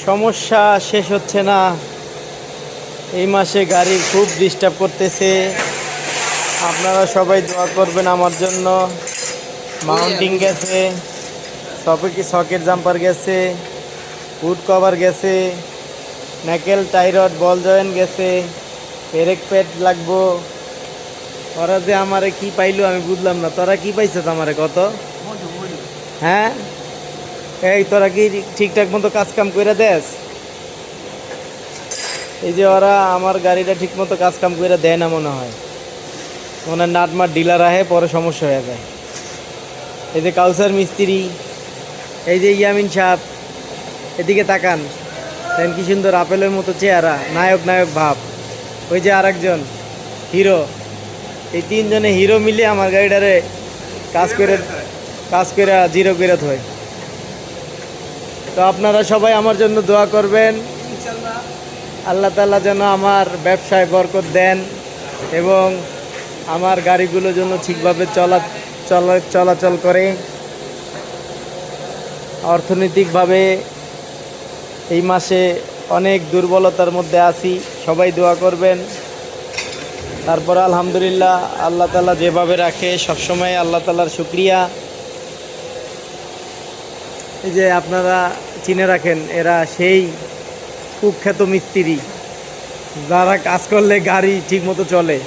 সমস্যা শেষ হচ্ছে না। এই মাসে গাড়ি খুব ডিস্টার্ব করতেছে। আপনারা সবাই দোয়া করবেন আমার জন্য। মাউন্টিং গেছে, সকেট জাম্পার গেছে, হুড কভার গেছে, ন্যাকেল টাইরড বল জয়েন্ট গেছে, ব্রেক প্যাড লাগবো। ওরা যে আমারে কি পাইলো আমি বুঝলাম না। তোরা কি পাইছো আমারে কত? হ্যাঁ, এই তোরা কি ঠিকঠাক মতো কাজ কাম করে দেস? এই যে ওরা আমার গাড়িটা ঠিক মতো কাজ কাম করে দেয় না মনে হয়। মনে হয় নাটমাট ডিলার আহে, পরে সমস্যা হয়ে যায়। এই যে কাউসার মিস্ত্রি, এই যে ইয়ামিন সাহেব, এদিকে তাকান, দেখেন কি সুন্দর আপেলের মতো চেহারা, নায়ক নায়ক ভাব। ওই যে আরেকজন হিরো। এই তিনজনে হিরো মিলে আমার গাড়িটারে কাজ করে জিরো করে থয়। তো আপনারা সবাই আমার জন্য দোয়া করবেন। আল্লাহ তাআলা যেন আমার ব্যবসায় বরকত দেন এবং আমার গাড়িগুলো যেন ঠিকভাবে চলাচল করে। অর্থনৈতিকভাবে এই মাসে অনেক দুর্বলতার মধ্যে আছি, সবাই দোয়া করবেন। তারপর আলহামদুলিল্লাহ, আল্লাহ তাআলা যেভাবে রাখে সবসময় আল্লাহ তাআলার শুকরিয়া। এই যে আপনারা চিনে রাখেন, এরা সেই কুখ্যাত মিস্ত্রি যারা কাজ করলে গাড়ি ঠিকমতো চলে।